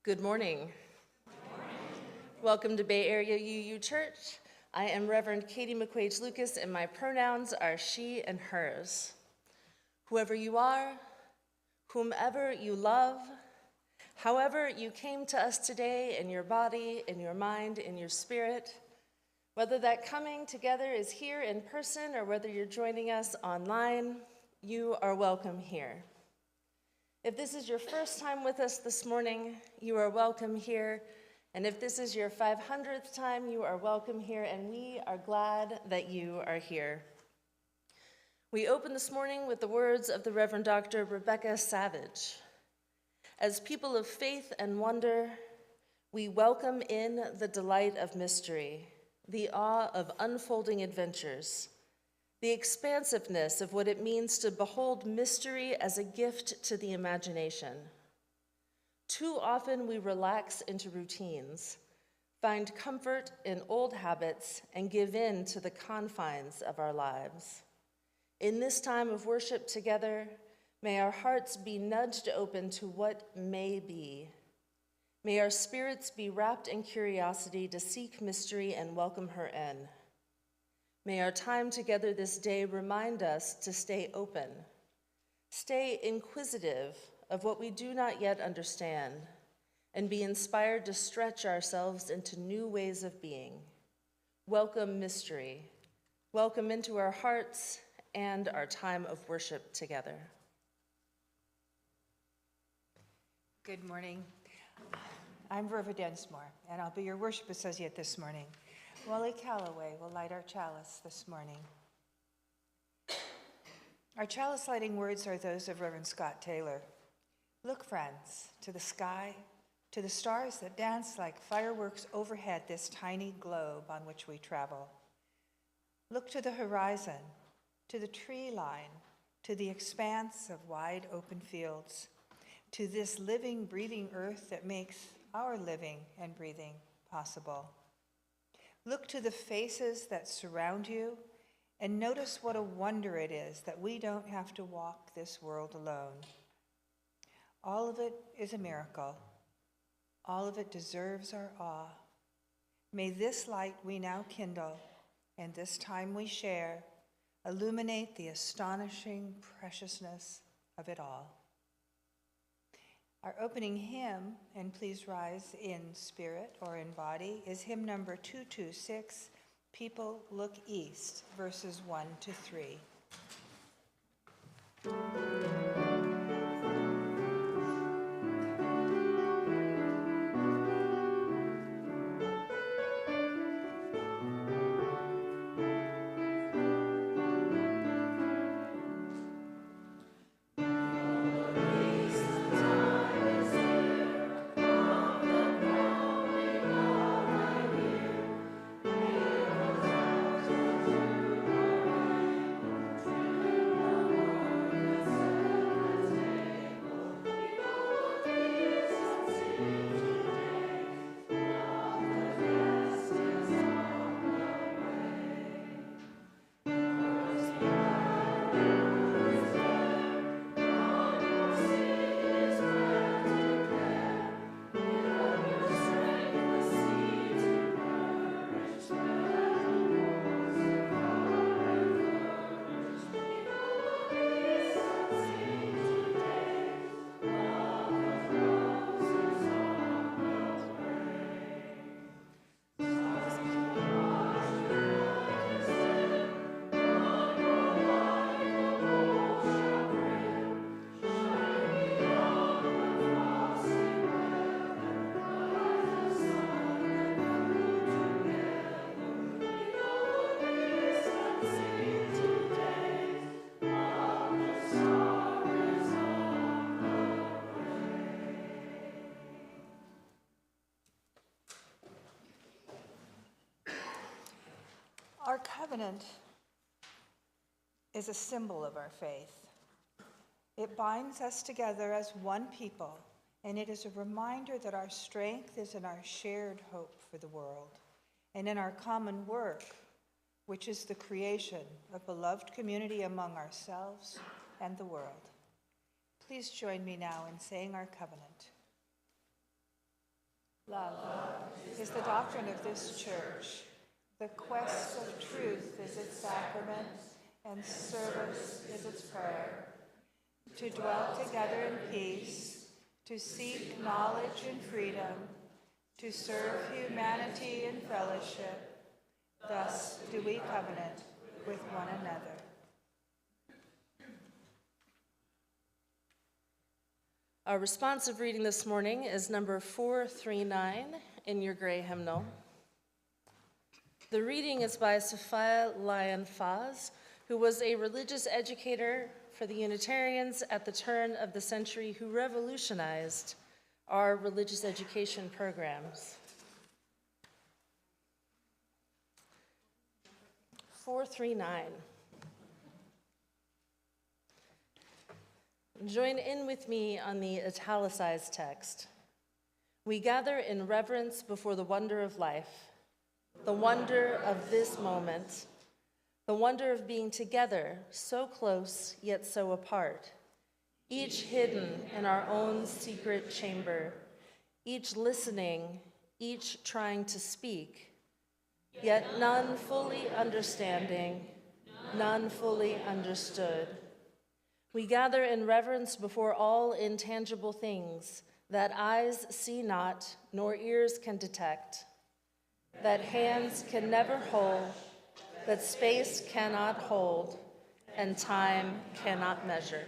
Good morning. Welcome to Bay Area UU Church. I am Reverend Katie McQuage-Loukas, and my pronouns are she and hers. Whoever you are, whomever you love, however you came to us today in your body, in your mind, in your spirit, whether that coming together is here in person or whether you're joining us online, you are welcome here. If this is your first time with us this morning, you are welcome here. And if this is your 500th time, you are welcome here, and we are glad that you are here. We open this morning with the words of the Reverend Dr. Rebecca Savage. As people of faith and wonder, we welcome in the delight of mystery, the awe of unfolding adventures, the expansiveness of what it means to behold mystery as a gift to the imagination. Too often we relax into routines, find comfort in old habits, and give in to the confines of our lives. In this time of worship together, may our hearts be nudged open to what may be. May our spirits be wrapped in curiosity to seek mystery and welcome her in. May our time together this day remind us to stay open, stay inquisitive of what we do not yet understand, and be inspired to stretch ourselves into new ways of being. Welcome mystery. Welcome into our hearts and our time of worship together. Good morning. I'm Verva Densmore, and I'll be your worship associate this morning. Wally Calloway will light our chalice this morning. Our chalice lighting words are those of Reverend Scott Taylor. Look, friends, to the sky, to the stars that dance like fireworks overhead this tiny globe on which we travel. Look to the horizon, to the tree line, to the expanse of wide open fields, to this living, breathing earth that makes our living and breathing possible. Look to the faces that surround you and notice what a wonder it is that we don't have to walk this world alone. All of it is a miracle. All of it deserves our awe. May this light we now kindle and this time we share illuminate the astonishing preciousness of it all. Our opening hymn, and please rise in spirit or in body, is hymn number 226, People Look East, verses 1 to 3. Our covenant is a symbol of our faith. It binds us together as one people, and it is a reminder that our strength is in our shared hope for the world and in our common work, which is the creation of beloved community among ourselves and the world. Please join me now in saying our covenant. Love is the doctrine of this church. The quest of truth is its sacrament, and service is its prayer. To dwell together in peace, to seek knowledge and freedom, to serve humanity in fellowship, thus do we covenant with one another. Our responsive reading this morning is number 439 in your gray hymnal. The reading is by Sophia Lyon-Faz, who was a religious educator for the Unitarians at the turn of the century who revolutionized our religious education programs. 439. Join in with me on the italicized text. We gather in reverence before the wonder of life, the wonder of this moment, the wonder of being together, so close yet so apart, each hidden in our own secret chamber, each listening, each trying to speak, yet none fully understanding, none fully understood. We gather in reverence before all intangible things that eyes see not, nor ears can detect, that hands can never hold, that space cannot hold, and time cannot measure.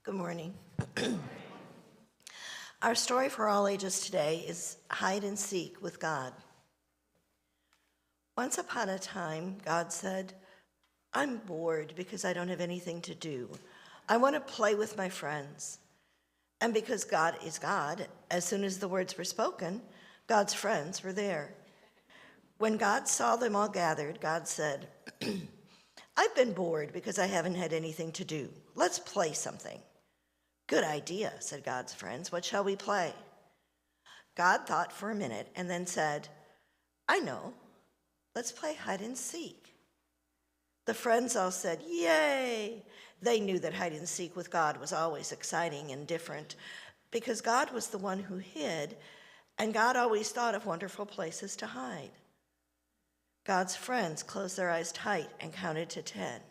Good morning. Our story for all ages today is hide and seek with God. Once upon a time, God said, I'm bored because I don't have anything to do. I want to play with my friends. And because God is God, as soon as the words were spoken, God's friends were there. When God saw them all gathered, God said, I've been bored because I haven't had anything to do. Let's play something. Good idea, said God's friends. What shall we play? God thought for a minute and then said, I know. Let's play hide and seek. The friends all said, yay. They knew that hide and seek with God was always exciting and different because God was the one who hid, and God always thought of wonderful places to hide. God's friends closed their eyes tight and counted to 10.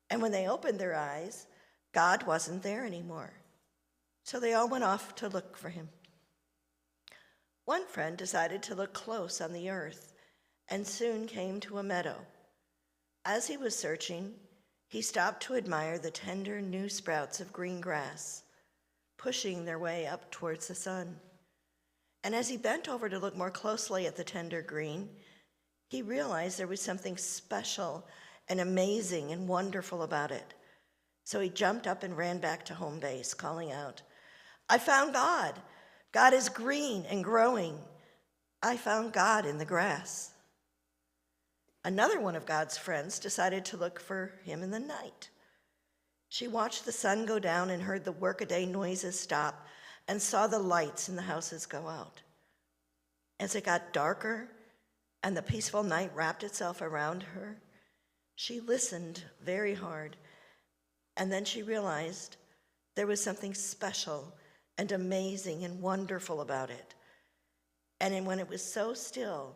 And when they opened their eyes, God wasn't there anymore. So they all went off to look for him. One friend decided to look close on the earth and soon came to a meadow. As he was searching, he stopped to admire the tender new sprouts of green grass, pushing their way up towards the sun. And as he bent over to look more closely at the tender green, he realized there was something special and amazing and wonderful about it. So he jumped up and ran back to home base, calling out, I found God. God is green and growing. I found God in the grass. Another one of God's friends decided to look for him in the night. She watched the sun go down and heard the workaday noises stop and saw the lights in the houses go out. As it got darker and the peaceful night wrapped itself around her, she listened very hard, and then she realized there was something special and amazing and wonderful about it. And when it was so still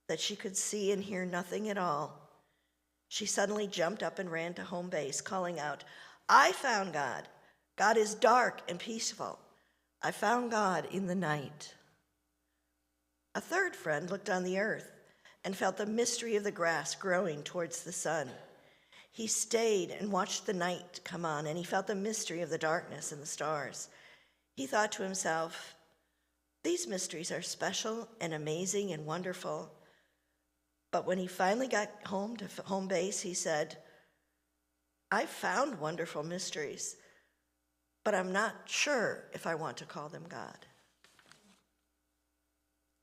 that she could see and hear nothing at all, she suddenly jumped up and ran to home base, calling out, I found God. God is dark and peaceful. I found God in the night. A third friend looked on the earth and felt the mystery of the grass growing towards the sun. He stayed and watched the night come on, and he felt the mystery of the darkness and the stars. He thought to himself, these mysteries are special and amazing and wonderful. But when he finally got home to home base, he said, I found wonderful mysteries, but I'm not sure if I want to call them God.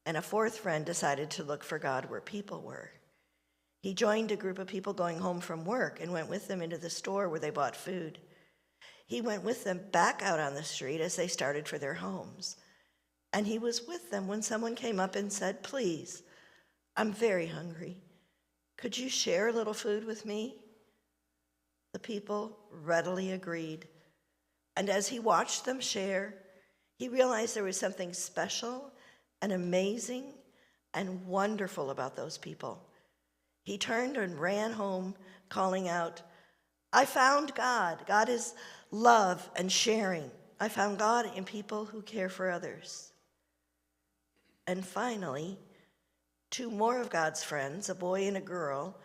And a fourth friend decided to look for God where people were. He joined a group of people going home from work and went with them into the store where they bought food. He went with them back out on the street as they started for their homes. And he was with them when someone came up and said, please, I'm very hungry. Could you share a little food with me? The people readily agreed. And as he watched them share, he realized there was something special and amazing and wonderful about those people. He turned and ran home, calling out, I found God. God is love and sharing. I found God in people who care for others. And finally, two more of God's friends, a boy and a girl,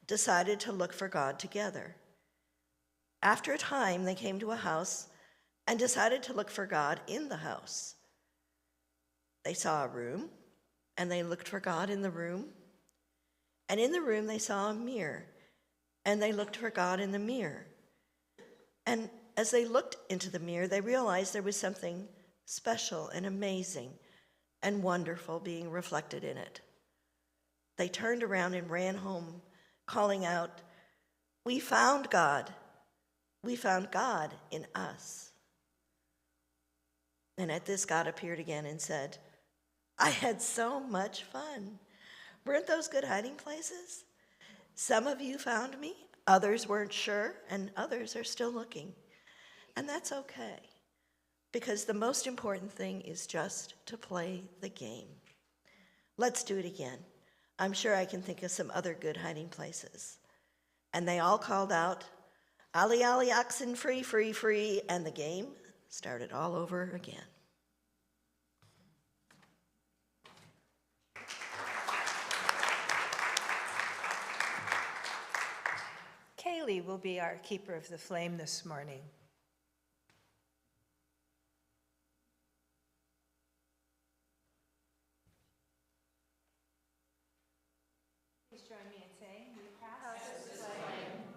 decided to look for God together. After a time, they came to a house and decided to look for God in the house. They saw a room, and they looked for God in the room. And in the room, they saw a mirror, and they looked for God in the mirror. And as they looked into the mirror, they realized there was something special and amazing and wonderful being reflected in it. They turned around and ran home, calling out, we found God. We found God in us. And at this, God appeared again and said, I had so much fun. Weren't those good hiding places? Some of you found me, others weren't sure, and others are still looking. And that's okay, because the most important thing is just to play the game. Let's do it again. I'm sure I can think of some other good hiding places. And they all called out, Ollie, ollie, oxen, free, free, free, and the game started all over again. Kaylee will be our keeper of the flame this morning. join me in saying, we pass this flame.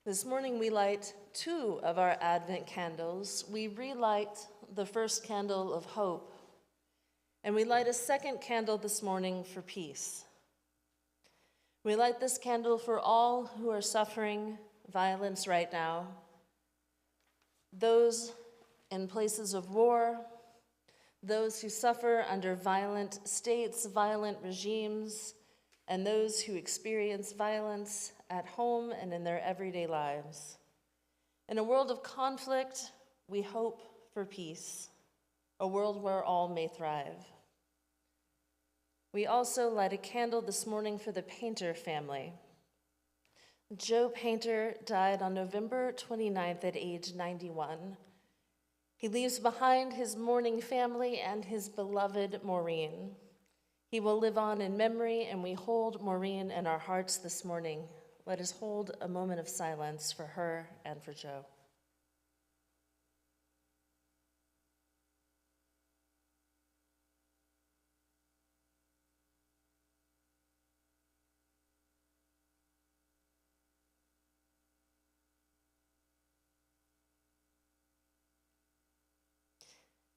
This morning we light 2 of our Advent candles. We relight the first candle of hope, and we light a second candle this morning for peace. We light this candle for all who are suffering violence right now, those in places of war, those who suffer under violent states, violent regimes, and those who experience violence at home and in their everyday lives. In a world of conflict, we hope for peace, a world where all may thrive. We also light a candle this morning for the Painter family. Joe Painter died on November 29th at age 91. He leaves behind his mourning family and his beloved Maureen. He will live on in memory, and we hold Maureen in our hearts this morning. Let us hold a moment of silence for her and for Joe.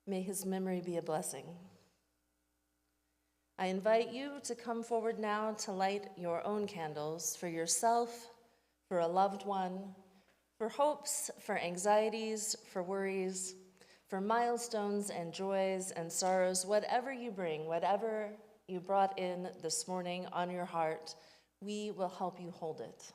May his memory be a blessing. I invite you to come forward now to light your own candles for yourself, for a loved one, for hopes, for anxieties, for worries, for milestones and joys and sorrows, whatever you bring, whatever you brought in this morning on your heart, we will help you hold it.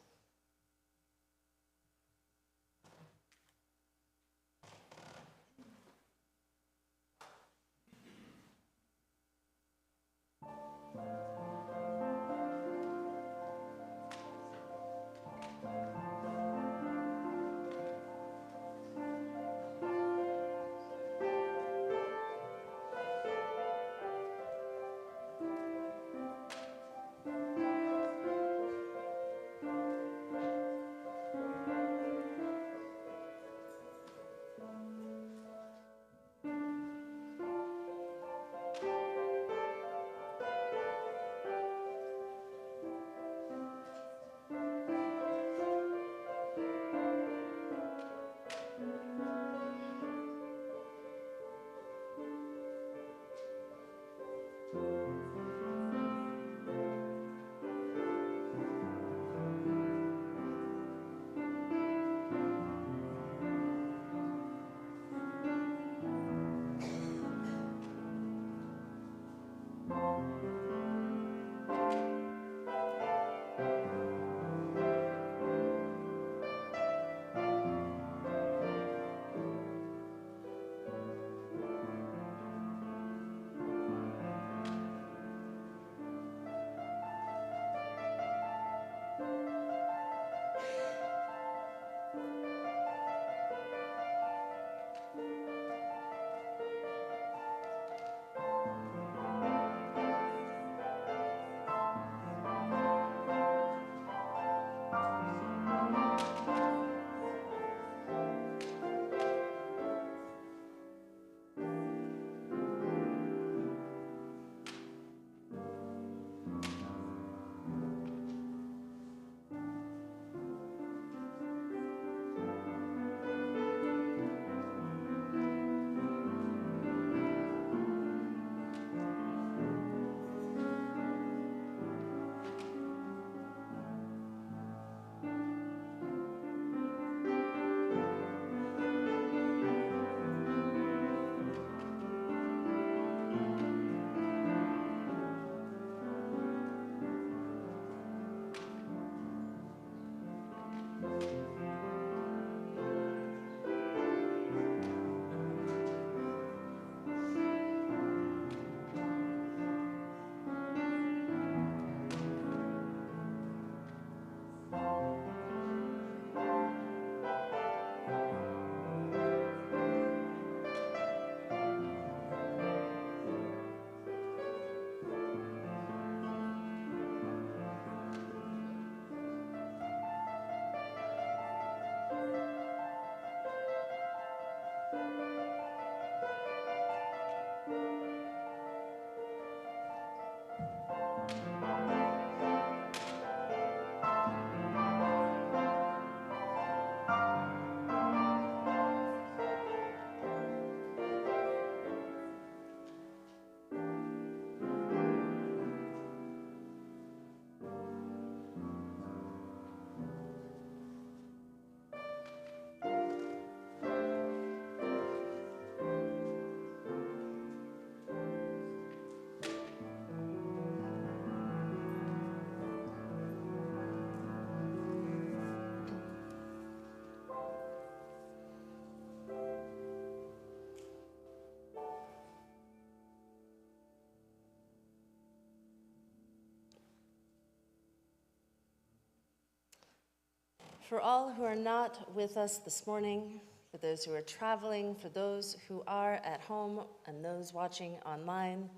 For all who are not with us this morning, for those who are traveling, for those who are at home, and those watching online,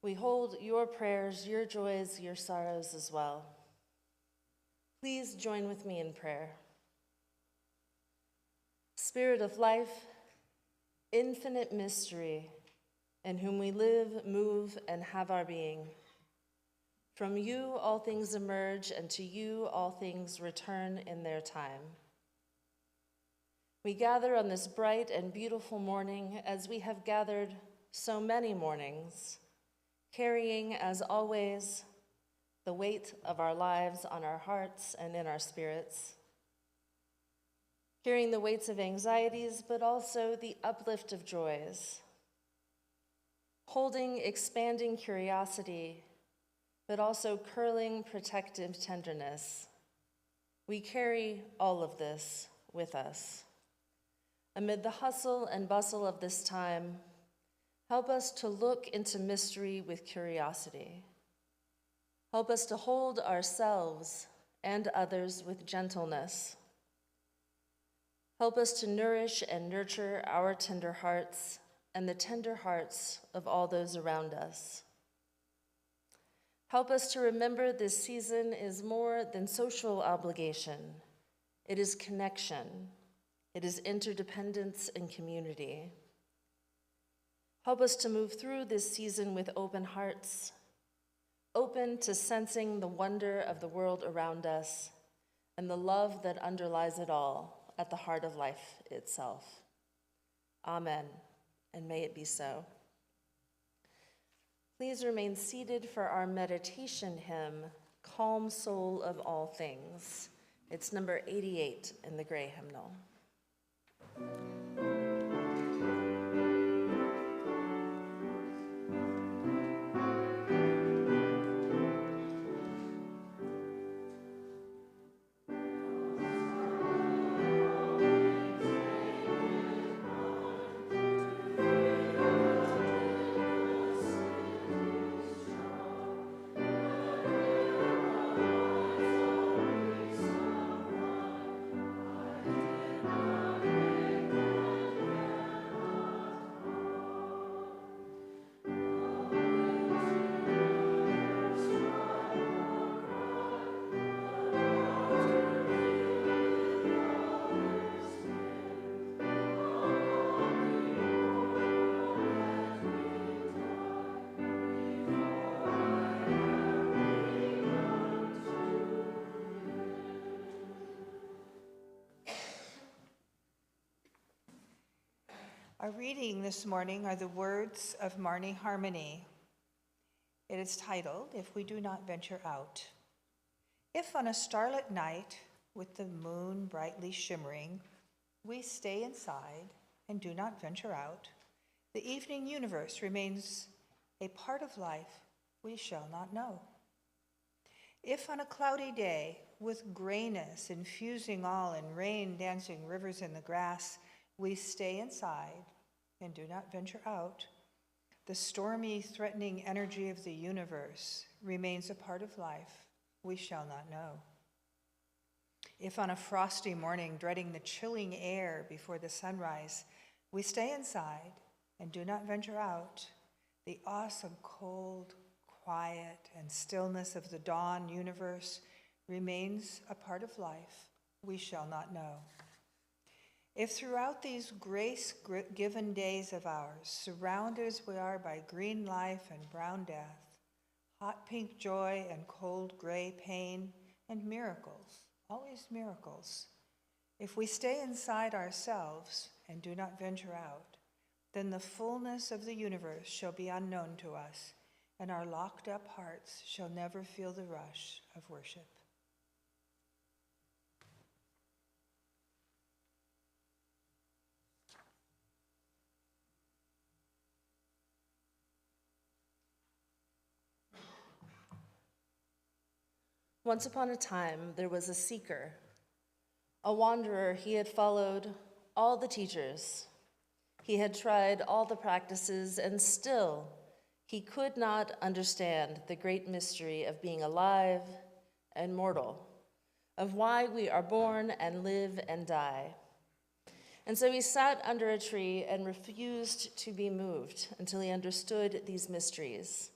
we hold your prayers, your joys, your sorrows as well. Please join with me in prayer. Spirit of life, infinite mystery, in whom we live, move, and have our being. From you all things emerge, and to you all things return in their time. We gather on this bright and beautiful morning, as we have gathered so many mornings, carrying, as always, the weight of our lives on our hearts and in our spirits, carrying the weights of anxieties, but also the uplift of joys, holding expanding curiosity, but also curling protective tenderness. We carry all of this with us. Amid the hustle and bustle of this time, help us to look into mystery with curiosity. Help us to hold ourselves and others with gentleness. Help us to nourish and nurture our tender hearts and the tender hearts of all those around us. Help us to remember this season is more than social obligation. It is connection. It is interdependence and community. Help us to move through this season with open hearts, open to sensing the wonder of the world around us and the love that underlies it all at the heart of life itself. Amen, and may it be so. Please remain seated for our meditation hymn, Calm Soul of All Things. It's number 88 in the gray hymnal. Our reading this morning are the words of Marnie Harmony. It is titled, If We Do Not Venture Out. If on a starlit night, with the moon brightly shimmering, we stay inside and do not venture out, the evening universe remains a part of life we shall not know. If on a cloudy day, with grayness infusing all and rain dancing rivers in the grass, we stay inside and do not venture out, the stormy, threatening energy of the universe remains a part of life we shall not know. If on a frosty morning, dreading the chilling air before the sunrise, we stay inside and do not venture out, the awesome cold, quiet, and stillness of the dawn universe remains a part of life we shall not know. If throughout these grace-given days of ours, surrounded as we are by green life and brown death, hot pink joy and cold gray pain, and miracles, always miracles, if we stay inside ourselves and do not venture out, then the fullness of the universe shall be unknown to us, and our locked-up hearts shall never feel the rush of worship. Once upon a time, there was a seeker, a wanderer. He had followed all the teachers. He had tried all the practices, and still he could not understand the great mystery of being alive and mortal, of why we are born and live and die. And so he sat under a tree and refused to be moved until he understood these mysteries.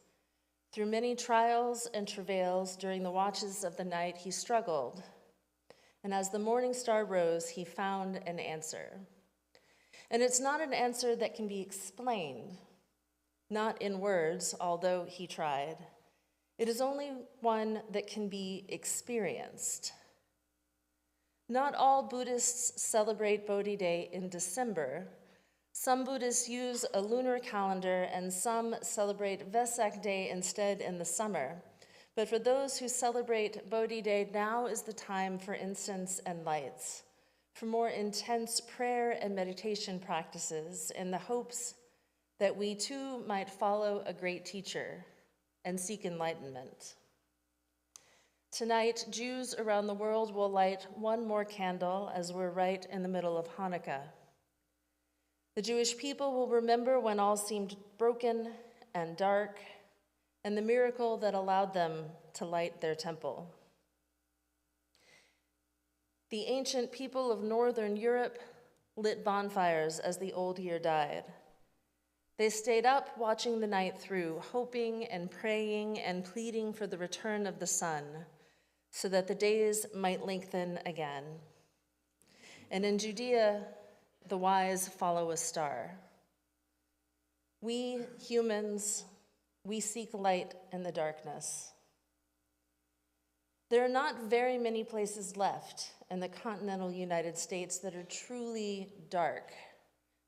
Through many trials and travails during the watches of the night, he struggled. And as the morning star rose, he found an answer. And it's not an answer that can be explained, not in words, although he tried. It is only one that can be experienced. Not all Buddhists celebrate Bodhi Day in December. Some Buddhists use a lunar calendar, and some celebrate Vesak Day instead in the summer. But for those who celebrate Bodhi Day, now is the time for incense and lights, for more intense prayer and meditation practices, in the hopes that we too might follow a great teacher and seek enlightenment. Tonight, Jews around the world will light one more candle as we're right in the middle of Hanukkah. The Jewish people will remember when all seemed broken and dark, and the miracle that allowed them to light their temple. The ancient people of Northern Europe lit bonfires as the old year died. They stayed up watching the night through, hoping and praying and pleading for the return of the sun, so that the days might lengthen again. And in Judea, the wise follow a star. We humans, we seek light in the darkness. There are not very many places left in the continental United States that are truly dark,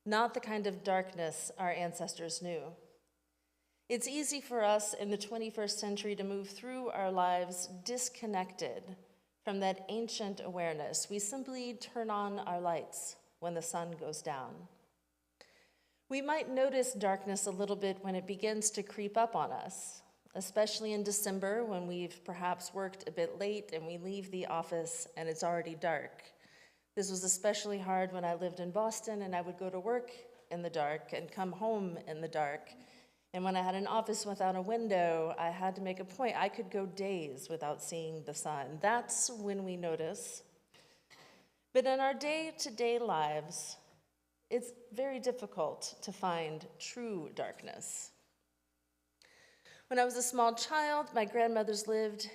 not the kind of darkness our ancestors knew. It's easy for us in the 21st century to move through our lives disconnected from that ancient awareness. We simply turn on our lights when the sun goes down. We might notice darkness a little bit when it begins to creep up on us, especially in December when we've perhaps worked a bit late and we leave the office and it's already dark. This was especially hard when I lived in Boston and I would go to work in the dark and come home in the dark. And when I had an office without a window, I had to make a point. I could go days without seeing the sun. That's when we notice. But in our day-to-day lives, it's very difficult to find true darkness. When I was a small child, my grandmother lived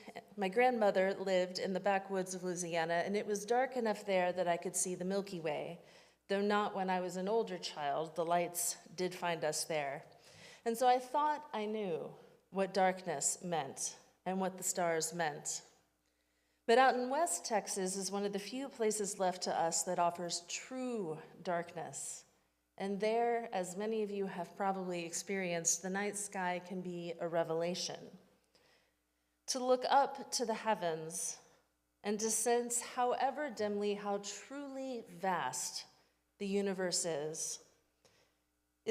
in the backwoods of Louisiana, and it was dark enough there that I could see the Milky Way, though not when I was an older child. The lights did find us there. And so I thought I knew what darkness meant and what the stars meant. But out in West Texas is one of the few places left to us that offers true darkness. And there, as many of you have probably experienced, the night sky can be a revelation. To look up to the heavens and to sense, however dimly, how truly vast the universe is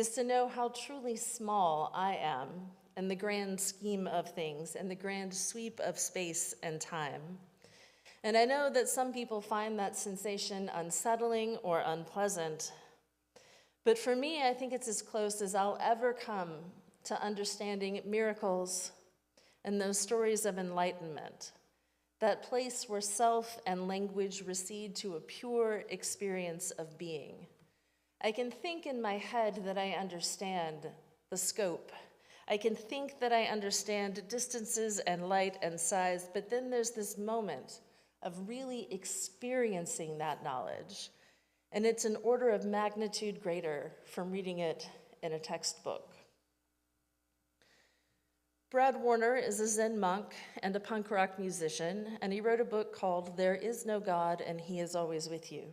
to know how truly small I am in the grand scheme of things, in the grand sweep of space and time. And I know that some people find that sensation unsettling or unpleasant. But for me, I think it's as close as I'll ever come to understanding miracles and those stories of enlightenment, that place where self and language recede to a pure experience of being. I can think in my head that I understand the scope. I can think that I understand distances and light and size, but then there's this moment of really experiencing that knowledge. And it's an order of magnitude greater from reading it in a textbook. Brad Warner is a Zen monk and a punk rock musician, and he wrote a book called There Is No God and He Is Always With You.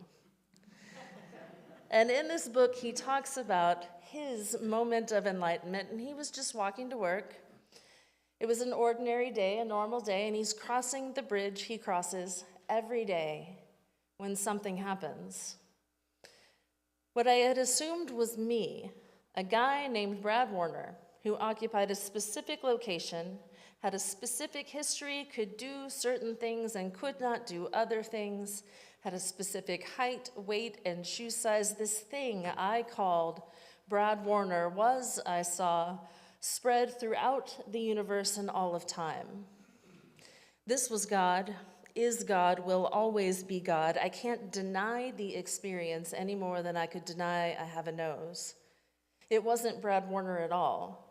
And in this book, he talks about his moment of enlightenment, and he was just walking to work. It was an ordinary day, a normal day, and he's crossing the bridge he crosses every day when something happens. What I had assumed was me, a guy named Brad Warner, who occupied a specific location, had a specific history, could do certain things and could not do other things, had a specific height, weight, and shoe size. This thing I called Brad Warner was, I saw, spread throughout the universe and all of time. This was God is God, will always be God. I can't deny the experience any more than I could deny I have a nose. It wasn't Brad Warner at all.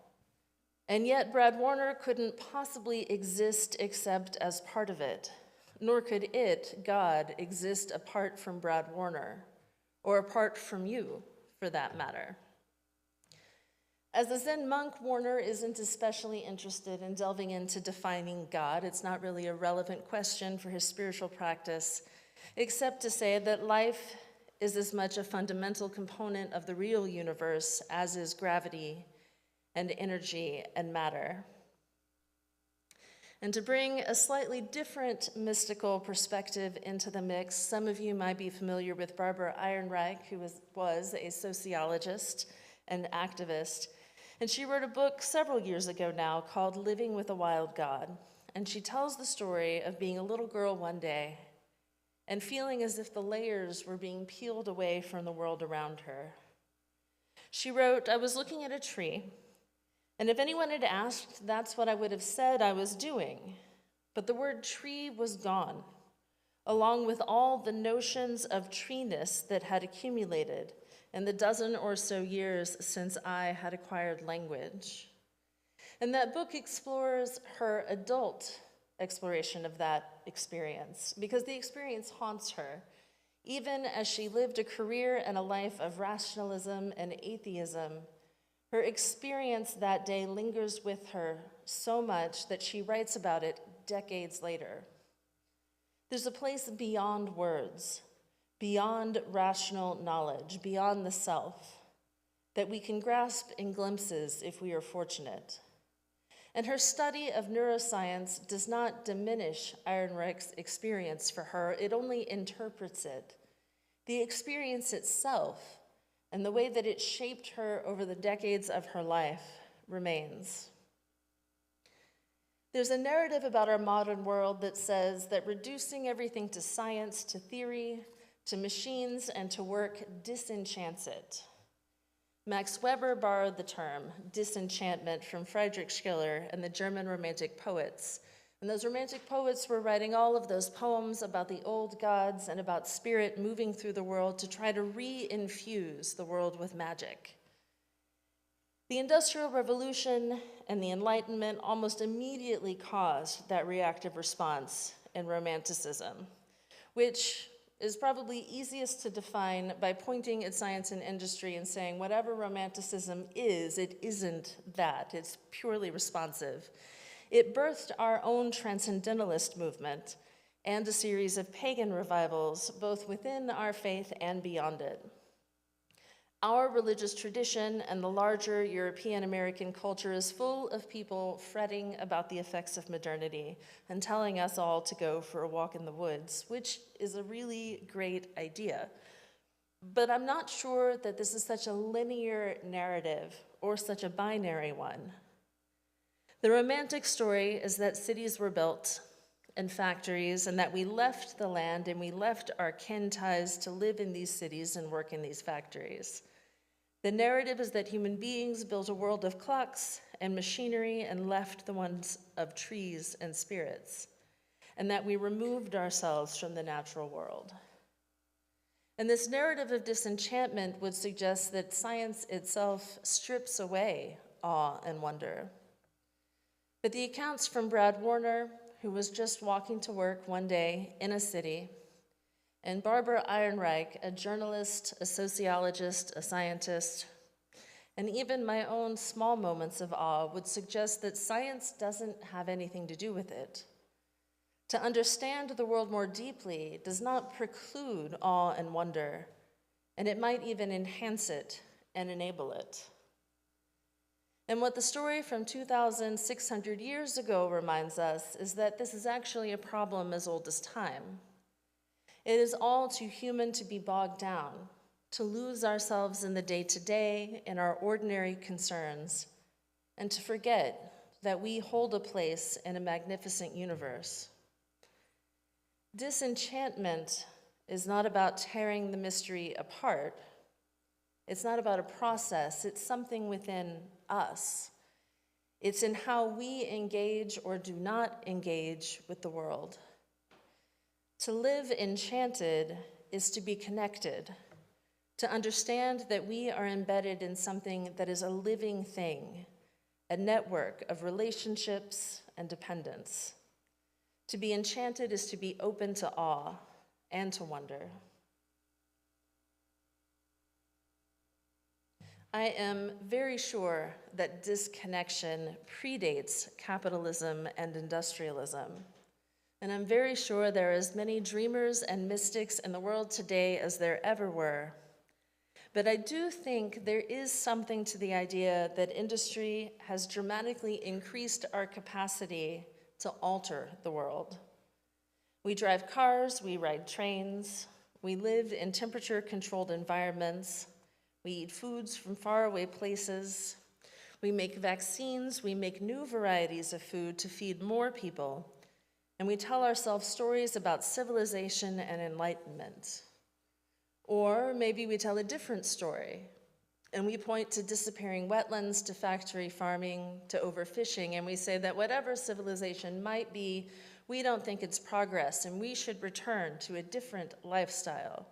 And yet Brad Warner couldn't possibly exist except as part of it, nor could it, God, exist apart from Brad Warner, or apart from you, for that matter. As a Zen monk, Warner isn't especially interested in delving into defining God. It's not really a relevant question for his spiritual practice, except to say that life is as much a fundamental component of the real universe as is gravity and energy and matter. And to bring a slightly different mystical perspective into the mix, some of you might be familiar with Barbara Ehrenreich, who was a sociologist and activist. And she wrote a book several years ago now called Living with a Wild God. And she tells the story of being a little girl one day and feeling as if the layers were being peeled away from the world around her. She wrote, "I was looking at a tree, and if anyone had asked, that's what I would have said I was doing. But the word tree was gone, along with all the notions of treeness that had accumulated in the dozen or so years since I had acquired language." And that book explores her adult exploration of that experience, because the experience haunts her, even as she lived a career and a life of rationalism and atheism. Her experience that day lingers with her so much that she writes about it decades later. There's a place beyond words, beyond rational knowledge, beyond the self, that we can grasp in glimpses if we are fortunate. And her study of neuroscience does not diminish Ehrenreich's experience for her, it only interprets it. The experience itself and the way that it shaped her over the decades of her life remains. There's a narrative about our modern world that says that reducing everything to science, to theory, to machines, and to work disenchants it. Max Weber borrowed the term disenchantment from Friedrich Schiller and the German Romantic poets. And those Romantic poets were writing all of those poems about the old gods and about spirit moving through the world to try to re-infuse the world with magic. The Industrial Revolution and the Enlightenment almost immediately caused that reactive response in Romanticism, which is probably easiest to define by pointing at science and industry and saying whatever Romanticism is, it isn't that. It's purely responsive. It birthed our own transcendentalist movement and a series of pagan revivals, both within our faith and beyond it. Our religious tradition and the larger European American culture is full of people fretting about the effects of modernity and telling us all to go for a walk in the woods, which is a really great idea. But I'm not sure that this is such a linear narrative or such a binary one. The romantic story is that cities were built and factories, and that we left the land and we left our kin ties to live in these cities and work in these factories. The narrative is that human beings built a world of clocks and machinery and left the ones of trees and spirits, and that we removed ourselves from the natural world. And this narrative of disenchantment would suggest that science itself strips away awe and wonder. But the accounts from Brad Warner, who was just walking to work one day in a city, and Barbara Ehrenreich, a journalist, a sociologist, a scientist, and even my own small moments of awe would suggest that science doesn't have anything to do with it. To understand the world more deeply does not preclude awe and wonder, and it might even enhance it and enable it. And what the story from 2,600 years ago reminds us is that this is actually a problem as old as time. It is all too human to be bogged down, to lose ourselves in the day-to-day, in our ordinary concerns, and to forget that we hold a place in a magnificent universe. Disenchantment is not about tearing the mystery apart. It's not about a process, it's something within us. It's in how we engage or do not engage with the world. To live enchanted is to be connected, to understand that we are embedded in something that is a living thing, a network of relationships and dependence. To be enchanted is to be open to awe and to wonder. I am very sure that disconnection predates capitalism and industrialism. And I'm very sure there are as many dreamers and mystics in the world today as there ever were. But I do think there is something to the idea that industry has dramatically increased our capacity to alter the world. We drive cars, we ride trains, we live in temperature-controlled environments, we eat foods from faraway places, we make vaccines, we make new varieties of food to feed more people, and we tell ourselves stories about civilization and enlightenment. Or maybe we tell a different story, and we point to disappearing wetlands, to factory farming, to overfishing, and we say that whatever civilization might be, we don't think it's progress, and we should return to a different lifestyle.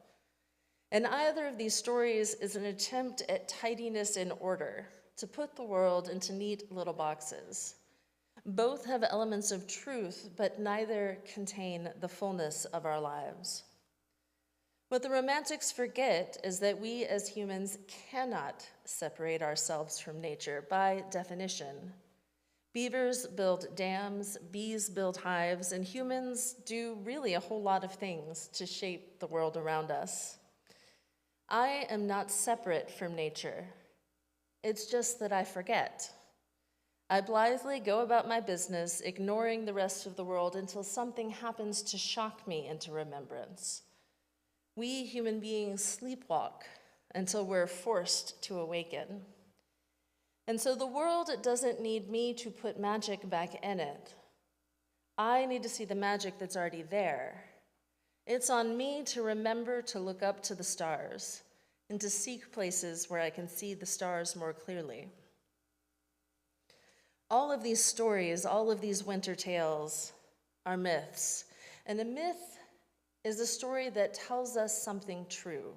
And either of these stories is an attempt at tidiness and order, to put the world into neat little boxes. Both have elements of truth, but neither contain the fullness of our lives. What the Romantics forget is that we as humans cannot separate ourselves from nature by definition. Beavers build dams, bees build hives, and humans do really a whole lot of things to shape the world around us. I am not separate from nature. It's just that I forget. I blithely go about my business, ignoring the rest of the world until something happens to shock me into remembrance. We human beings sleepwalk until we're forced to awaken. And so the world doesn't need me to put magic back in it. I need to see the magic that's already there. It's on me to remember to look up to the stars and to seek places where I can see the stars more clearly. All of these stories, all of these winter tales are myths. And a myth is a story that tells us something true.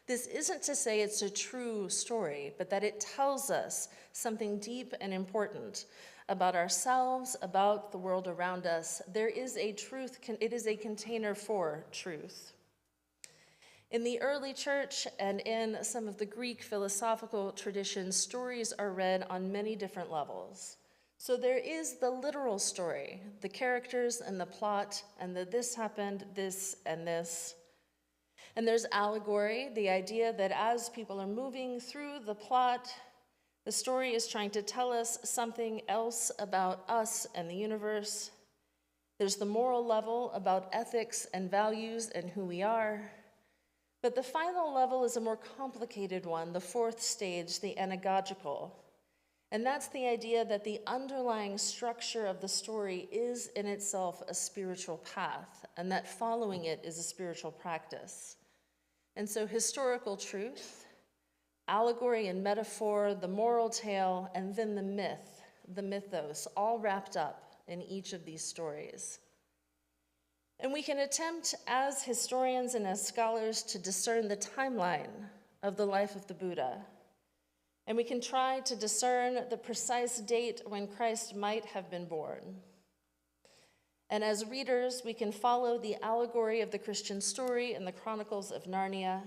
This isn't to say it's a true story, but that it tells us something deep and important about ourselves, about the world around us. There is a truth, it is a container for truth. In the early church and in some of the Greek philosophical traditions, stories are read on many different levels. So there is the literal story, the characters and the plot, and the this happened, this, and this. And there's allegory, the idea that as people are moving through the plot, the story is trying to tell us something else about us and the universe. There's the moral level about ethics and values and who we are. But the final level is a more complicated one, the fourth stage, the anagogical. And that's the idea that the underlying structure of the story is in itself a spiritual path, and that following it is a spiritual practice. And so historical truth, allegory and metaphor, the moral tale, and then the myth, the mythos, all wrapped up in each of these stories. And we can attempt as historians and as scholars to discern the timeline of the life of the Buddha. And we can try to discern the precise date when Christ might have been born. And as readers, we can follow the allegory of the Christian story in the Chronicles of Narnia.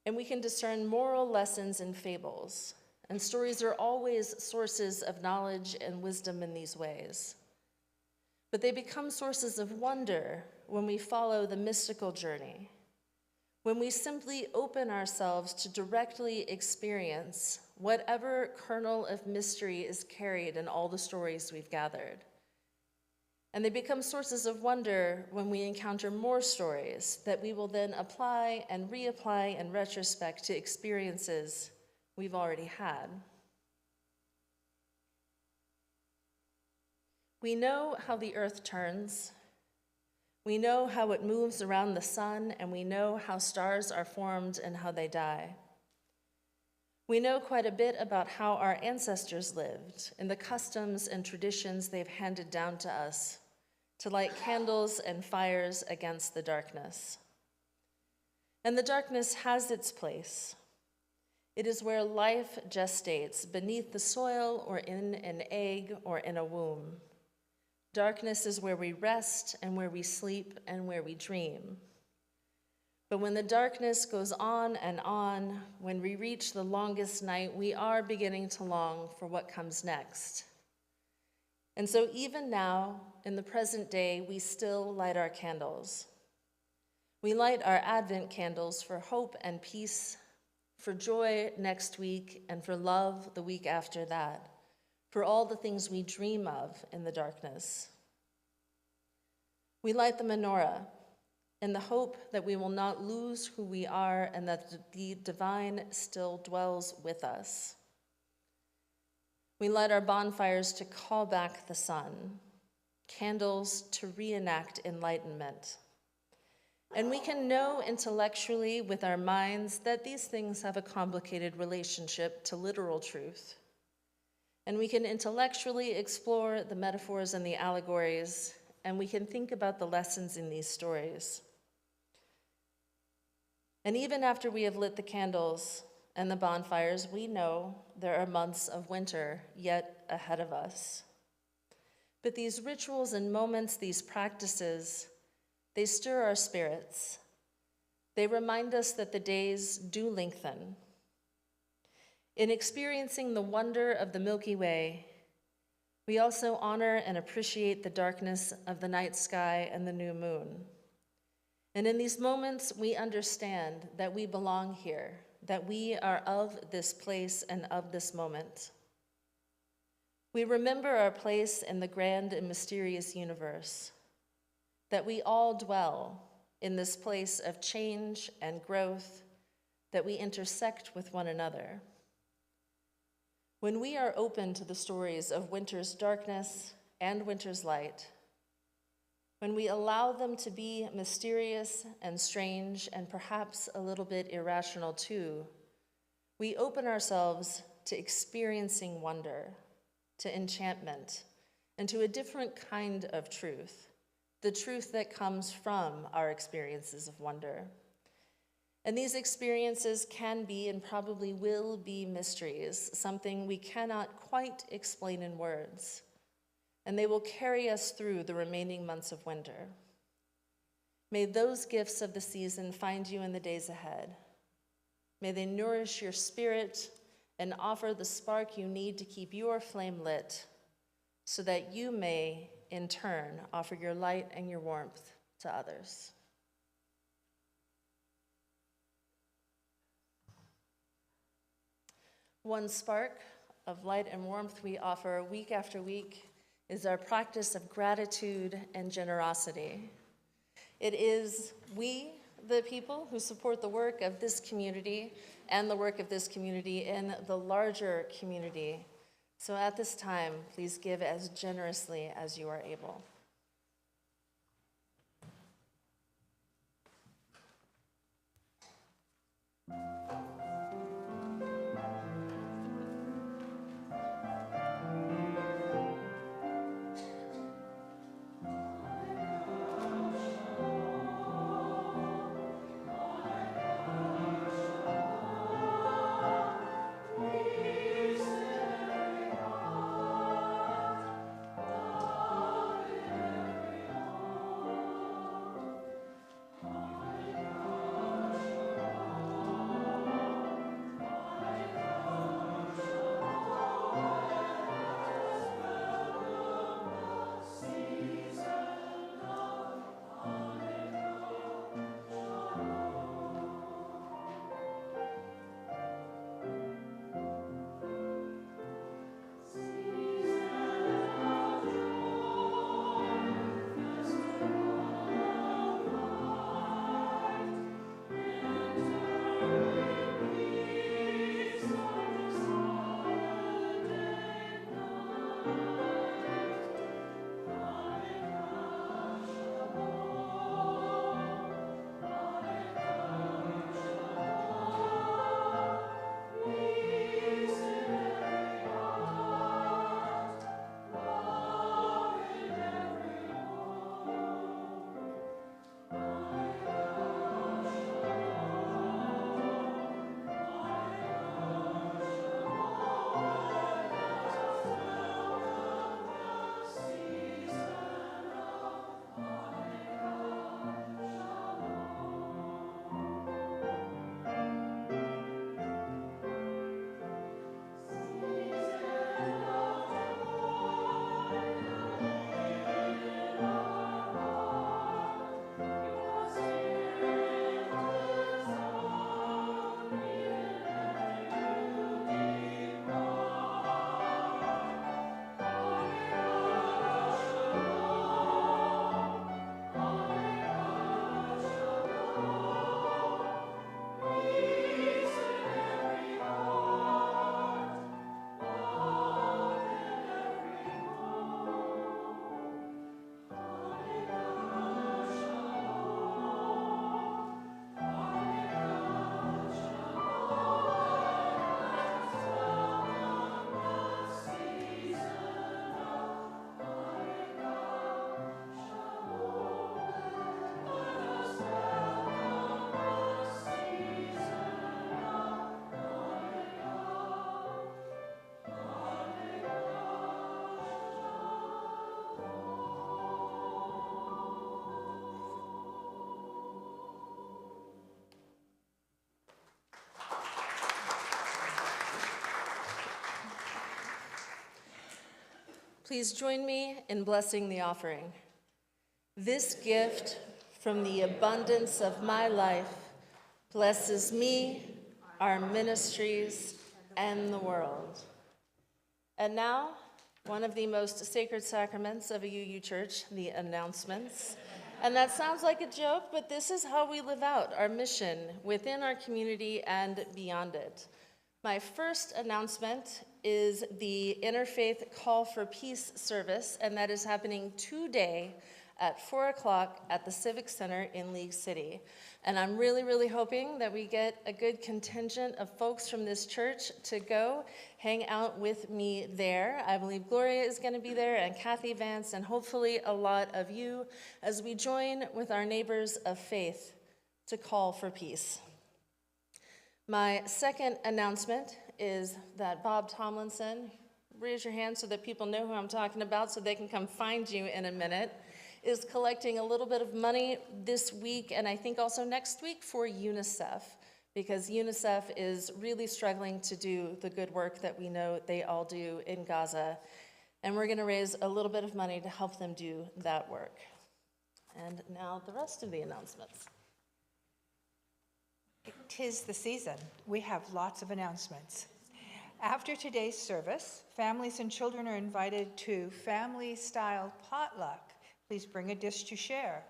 And we can discern moral lessons in fables. And stories are always sources of knowledge and wisdom in these ways. But they become sources of wonder when we follow the mystical journey, when we simply open ourselves to directly experience whatever kernel of mystery is carried in all the stories we've gathered. And they become sources of wonder when we encounter more stories that we will then apply and reapply in retrospect to experiences we've already had. We know how the earth turns. We know how it moves around the sun, and we know how stars are formed and how they die. We know quite a bit about how our ancestors lived and the customs and traditions they've handed down to us, to light candles and fires against the darkness. And the darkness has its place. It is where life gestates, beneath the soil or in an egg or in a womb. Darkness is where we rest and where we sleep and where we dream. But when the darkness goes on and on, when we reach the longest night, we are beginning to long for what comes next. And so even now, in the present day, we still light our candles. We light our Advent candles for hope and peace, for joy next week, and for love the week after that, for all the things we dream of in the darkness. We light the menorah in the hope that we will not lose who we are and that the divine still dwells with us. We light our bonfires to call back the sun, candles to reenact enlightenment. And we can know intellectually with our minds that these things have a complicated relationship to literal truth. And we can intellectually explore the metaphors and the allegories, and we can think about the lessons in these stories. And even after we have lit the candles and the bonfires, we know there are months of winter yet ahead of us. But these rituals and moments, these practices, they stir our spirits. They remind us that the days do lengthen. In experiencing the wonder of the Milky Way, we also honor and appreciate the darkness of the night sky and the new moon. And in these moments, we understand that we belong here, that we are of this place and of this moment. We remember our place in the grand and mysterious universe, that we all dwell in this place of change and growth, that we intersect with one another. When we are open to the stories of winter's darkness and winter's light, when we allow them to be mysterious and strange and perhaps a little bit irrational too, we open ourselves to experiencing wonder, to enchantment, and to a different kind of truth, the truth that comes from our experiences of wonder. And these experiences can be and probably will be mysteries, something we cannot quite explain in words. And they will carry us through the remaining months of winter. May those gifts of the season find you in the days ahead. May they nourish your spirit and offer the spark you need to keep your flame lit, so that you may, in turn, offer your light and your warmth to others. One spark of light and warmth we offer week after week is our practice of gratitude and generosity. It is we, the people who support the work of this community and the work of this community in the larger community. So at this time, please give as generously as you are able. Please join me in blessing the offering. This gift from the abundance of my life blesses me, our ministries, and the world. And now, one of the most sacred sacraments of a UU church, the announcements. And that sounds like a joke, but this is how we live out our mission within our community and beyond it. My first announcement is the Interfaith Call for Peace service, and that is happening today at 4 o'clock at the Civic Center in League City. And I'm really, really hoping that we get a good contingent of folks from this church to go hang out with me there. I believe Gloria is going to be there, and Kathy Vance, and hopefully a lot of you as we join with our neighbors of faith to call for peace. My second announcement is that Bob Tomlinson, raise your hand so that people know who I'm talking about so they can come find you in a minute, is collecting a little bit of money this week and I think also next week for UNICEF, because UNICEF is really struggling to do the good work that we know they all do in Gaza. And we're going to raise a little bit of money to help them do that work. And now the rest of the announcements. 'Tis the season. We have lots of announcements. After today's service, families and children are invited to family-style potluck. Please bring a dish to share.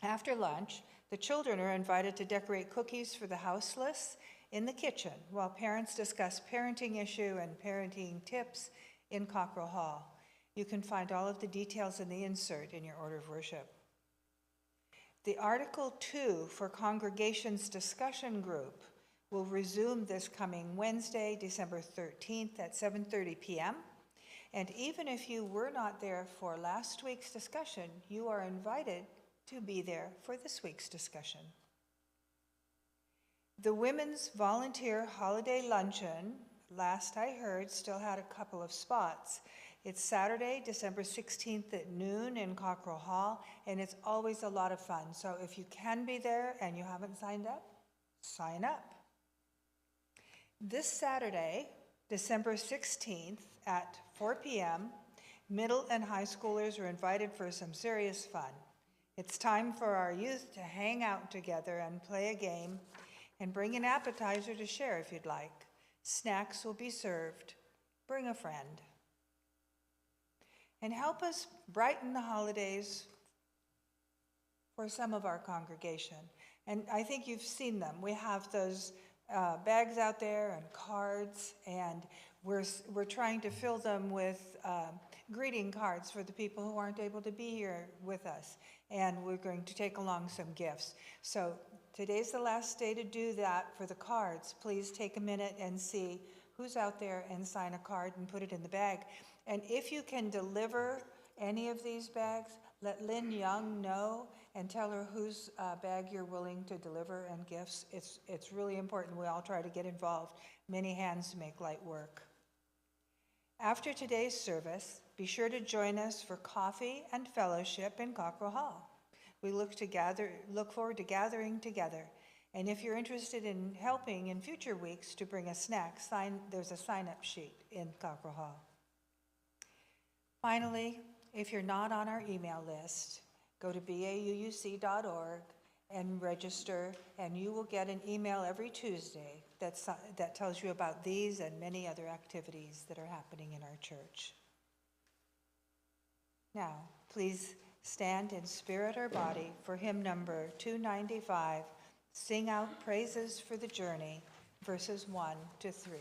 After lunch, the children are invited to decorate cookies for the houseless in the kitchen while parents discuss parenting issue and parenting tips in Cockrell Hall. You can find all of the details in the insert in your order of worship. The Article 2 for Congregations Discussion Group will resume this coming Wednesday, December 13th at 7:30 p.m. And even if you were not there for last week's discussion, you are invited to be there for this week's discussion. The Women's Volunteer Holiday Luncheon, last I heard, still had a couple of spots. It's Saturday, December 16th at noon in Cockrell Hall, and it's always a lot of fun. So if you can be there and you haven't signed up, sign up. This Saturday, December 16th at 4 p.m., middle and high schoolers are invited for some serious fun. It's time for our youth to hang out together and play a game, and bring an appetizer to share if you'd like. Snacks will be served. Bring a friend. And help us brighten the holidays for some of our congregation. And I think you've seen them. We have those bags out there and cards, and we're trying to fill them with greeting cards for the people who aren't able to be here with us. And we're going to take along some gifts. So today's the last day to do that for the cards. Please take a minute and see who's out there and sign a card and put it in the bag. And if you can deliver any of these bags, let Lynn Young know and tell her whose bag you're willing to deliver and gifts. It's really important. We all try to get involved. Many hands make light work. After today's service, be sure to join us for coffee and fellowship in Cockrell Hall. We look forward to gathering together. And if you're interested in helping in future weeks to bring a snack, there's a sign-up sheet in Cockrell Hall. Finally, if you're not on our email list, go to bauuc.org and register, and you will get an email every Tuesday that tells you about these and many other activities that are happening in our church. Now, please stand in spirit or body for hymn number 295, Sing Out Praises for the Journey, verses 1 to 3.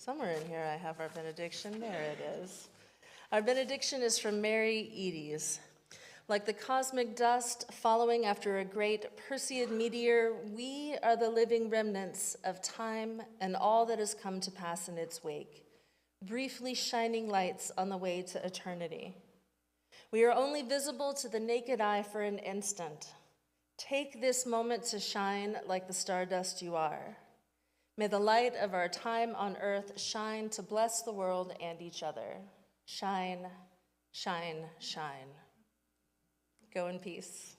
Somewhere in here I have our benediction. There it is. Our benediction is from Mary Eades. Like the cosmic dust following after a great Perseid meteor, we are the living remnants of time and all that has come to pass in its wake, briefly shining lights on the way to eternity. We are only visible to the naked eye for an instant. Take this moment to shine like the stardust you are. May the light of our time on earth shine to bless the world and each other. Shine, shine, shine. Go in peace.